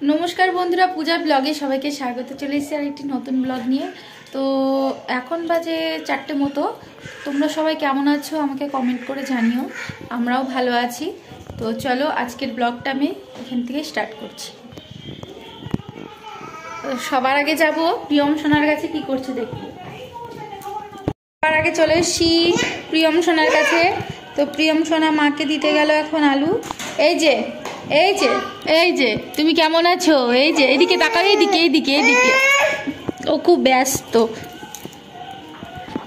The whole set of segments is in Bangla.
नमस्कार बंधुरा पूजा ब्लगे सबाइके स्वागत चले एसेছি আরেকটি নতুন ব্লগ নিয়ে। তো এখন বাজে 4টে মতো। তোমরা সবাই কেমন আছো আমাকে কমেন্ট করে জানিও। আমরাও ভালো আছি। তো চলো আজকের ব্লগটা আমি এখান থেকে স্টার্ট করছি। সবার আগে যাব প্রিয়ম সোনার কাছে কি করছে দেখতে। সবার আগে চলে এসেছি প্রিয়ম সোনার কাছে। তো প্রিয়ম সোনা মাকে দিতে গেল এখন আলু। এই যে এই যে এই যে তুমি কেমন আছো? এই যে এদিকে তাকাও, এইদিকে এইদিকে এইদিকে। ও খুব ব্যস্ত।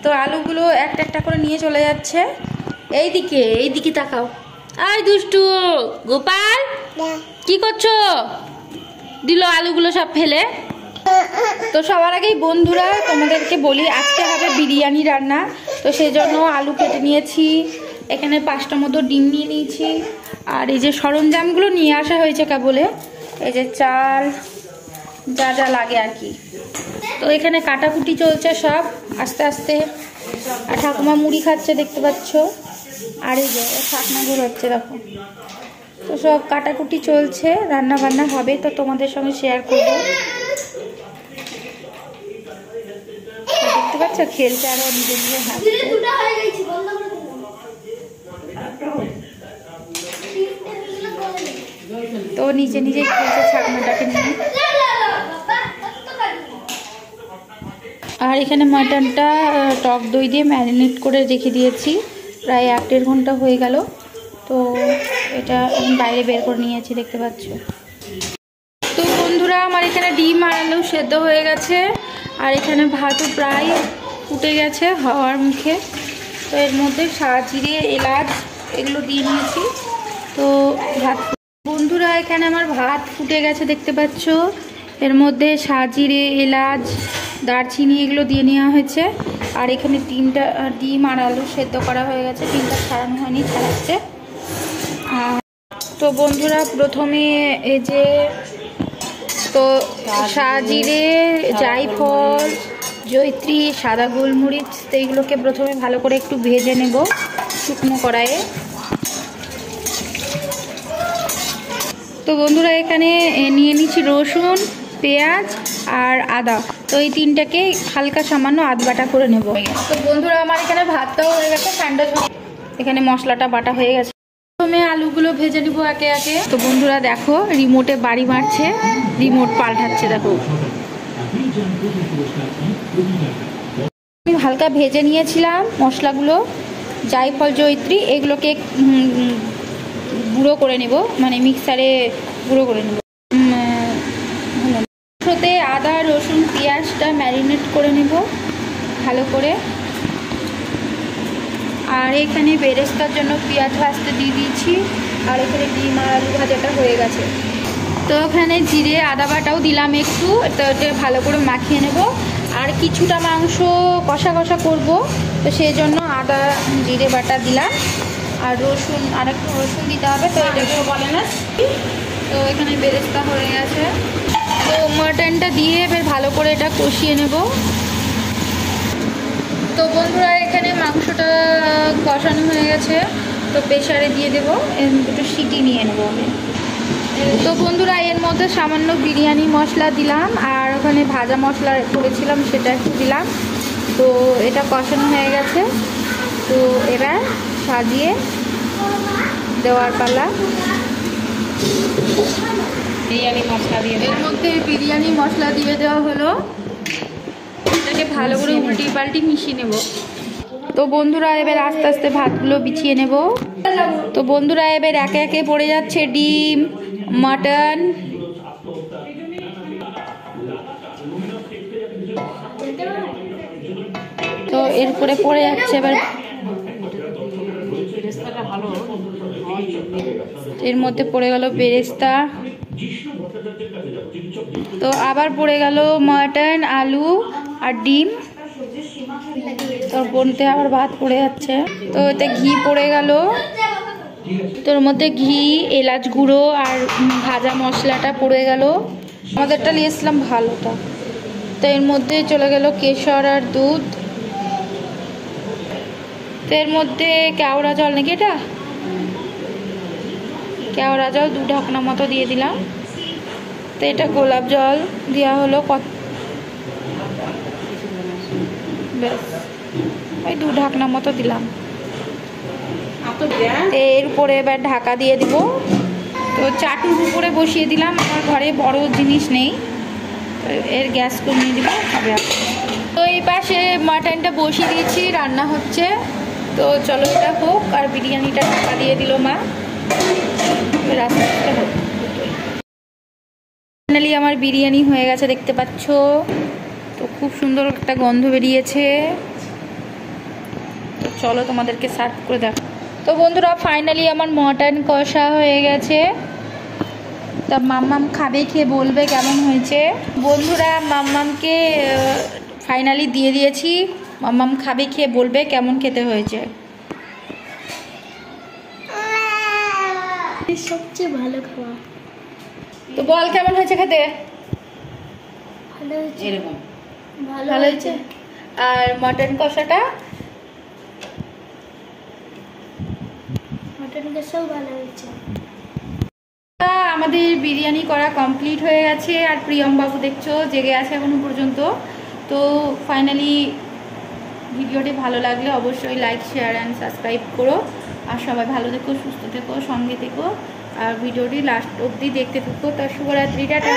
তো আলুগুলো একটা একটা করে নিয়ে চলে যাচ্ছে। এইদিকে এইদিকে তাকাও। আয় দুষ্টু গোপাল, কি করছো? দিল আলুগুলো সব ফেলে। তো সবার আগেই বন্ধুরা তোমাদেরকে বলি আজকে হবে বিরিয়ানি রান্না। তো সেই জন্য আলু কেটে নিয়েছি, এখানে 5টা মতো ডিম নিয়ে নিয়েছি, আর এই যে সরঞ্জামগুলো নিয়ে আসা হয়েছে কেবলে, এই যে চাল যা যা লাগে আর কি। তো এখানে কাটাকুটি চলছে সব আস্তে আস্তে। আর ঠাকুমা মুড়ি খাচ্ছে দেখতে পাচ্ছ, আর এই যে শাকনা ঘুরোচ্ছে দেখো। তো সব কাটাকুটি চলছে, রান্না বান্না হবে, তো তোমাদের সঙ্গে শেয়ার করব। দেখতে পাচ্ছ খেলছে আরো নিজে নিজে হাসছে। তো নিচে নিজে খেলছে ছাগনাটাকে নিয়ে। আর এখানে মাটনটা টক দই দিয়ে ম্যারিনেট করে রেখে দিয়েছি, প্রায় 1-1.5 ঘন্টা হয়ে গেল। তো এটা বাইরে বের করে নিয়েছি দেখতে পাচ্ছ। তো বন্ধুরা আমার এখানে ডিম আর আলু সেদ্ধ হয়ে গেছে, আর এখানে ভাতও প্রায় ফুটে গেছে হওয়ার মুখে। তো এর মধ্যে সাজিরে এলাচ এগুলো দিয়ে নিয়েছি। তো ভাত বন্ধুরা এখানে আমার ভাত ফুটে গেছে দেখতে পাচ্ছ। এর মধ্যে সাজিরে এলাচ দারচিনি এগুলো দিয়ে নেওয়া হয়েছে। আর এখানে 3টা ডিম আর আলু সেদ্ধ করা হয়ে গেছে, 3টা ছাড়ানো হয়নি, ছাড়াচ্ছে। তো বন্ধুরা প্রথমে এই যে তো সাজিরে জায়ফল জয়িত্রী সাদা গোলমরিচ, তো এইগুলোকে প্রথমে ভালো করে একটু ভেজে নেব শুকনো কড়াইয়ে। তো বন্ধুরা এখানে নিয়ে নিচ্ছি রসুন, পেঁয়াজ আর আদা। তো এই 3টাকে হালকা সামান্য আধ বাটা করে নেব। তো বন্ধুরা আমার এখানে ভাতটাও হয়ে গেছে, ঠান্ডা এখানে মশলাটা বাটা হয়ে গেছে। প্রথমে আলুগুলো ভেজে নিব একে একে। তো বন্ধুরা দেখো রিমোটে বাড়ি মারছে, রিমোট পাল্টাচ্ছে দেখো। আমি হালকা ভেজে নিয়েছিলাম মশলাগুলো, জায়ফল জয়িত্রী এগুলোকে গুঁড়ো করে নেব, মানে মিক্সারে গুঁড়ো করে নেব। সাথে আদা রসুন পেঁয়াজটা ম্যারিনেট করে নেব ভালো করে। আর এখানে বেরেস্তার জন্য পেঁয়াজ ভাজতে দিয়ে দিয়েছি, আর এখানে ডিম আর আলু ভাজাটা হয়ে গেছে। তো ওখানে জিরে আদা বাটাও দিলাম একটু, তো এটা ভালো করে মাখিয়ে নেব। আর কিছুটা মাংস কষা কষা করব, তো সেই জন্য আদা জিরে বাটা দিলাম, আর রসুন আর একটু রসুন দিতে হবে। তো এটাকেও বলে না। তো এখানে বেরেস্তা হয়ে গেছে। তো মাটনটা দিয়ে এবার ভালো করে এটা কষিয়ে নেব। তো বন্ধুরা এখানে মাংসটা কষানো হয়ে গেছে, তো প্রেসারে দিয়ে দেবো, একটু সিটি নিয়ে নেবো আমি। তো বন্ধুরা এর মধ্যে সামান্য বিরিয়ানি মশলা দিলাম, আর ওখানে ভাজা মশলা করেছিলাম সেটা একটু দিলাম। তো এটা কষানো হয়ে গেছে। তো এবার সাজিয়ে দেওয়ার পালা। বিরিয়ানি মশলা দিয়ে এর মধ্যে বিরিয়ানি মশলা দিয়ে দেওয়া হলো। এটাকে ভালো করে উল্টি পাল্টি মিশিয়ে নেব। তো বন্ধুরা এবার আস্তে আস্তে ভাতগুলো বিছিয়ে নেব। তো বন্ধুরা এবার একে একে পড়ে যাচ্ছে ডিম, মাটন। তো এরপরে পড়ে যাচ্ছে এবার এর মধ্যে পড়ে গেল বেরেস্তা। তো আবার পড়ে গেল মাটন আলু আর ডিম। তোর বোনতে আবার ভাত পড়ে যাচ্ছে। তো এতে ঘি পড়ে গেল, তোর মধ্যে ঘি এলাচ গুঁড়ো আর ভাজা মশলাটা পড়ে গেল। আমাদেরটা নিয়েছিলাম ভালোটা। তো এর মধ্যে চলে গেল কেশর আর দুধ। তো এর মধ্যে কেওড়া জল নাকি, এটা কেওড়া জল 2 ঢাকনা মতো দিয়ে দিলাম। তো এটা গোলাপ জল দেওয়া হলো, কত ব্যাস ওই 2 ঢাকনা মতো দিলাম। এর উপরে এবার ঢাকা দিয়ে দিব। তো চাটুর উপরে বসিয়ে দিলাম, আমার ঘরে বড় জিনিস নেই, এর গ্যাস কমিয়ে দিলাম হবে। তো এই পাশে মাটনটা বসিয়ে দিয়েছি, রান্না হচ্ছে। তো চলো এটা হোক, আর বিরিয়ানিটা ঢাকা দিয়ে দিল মা, রাস্তাটা হোক। ফাইনালি আমার বিরিয়ানি হয়ে গেছে, দেখতে পাচ্ছ। তো খুব সুন্দর একটা গন্ধ বেরিয়েছে। তো চলো তোমাদেরকে সার্ভ করে দেখো। তো বন্ধুরা ফাইনালি আমার মটন কষা হয়ে গেছে। তা মাম্মাম খাবে, খেয়ে বলবে কেমন হয়েছে। বন্ধুরা মাম্মামকে ফাইনালি দিয়ে দিয়েছি, মাম্মাম খাবে, খেয়ে বলবে কেমন খেতে হয়েছে। সবচেয়ে ভালো খাওয়া। তো বল কেমন হয়েছে খেতে। ভালো হয়েছে, এরকম ভালো হয়েছে। আর মটন কষাটা, মটন কষাও ভালো হয়েছে। আমাদের বিরিয়ানি করা কমপ্লিট হয়ে গেছে। আর প্রিয়ম বাবু দেখছো জেগে আছে এখনো পর্যন্ত। তো ফাইনালি ভিডিওটি ভালো লাগলে অবশ্যই লাইক, শেয়ার অ্যান্ড সাবস্ক্রাইব করো। আর সবাই ভালো থেকো, সুস্থ থেকো, সঙ্গে থেকো, আর ভিডিওটি লাস্ট অবধি দেখতে থাকো। তো শুভরাত্রি, টাটা।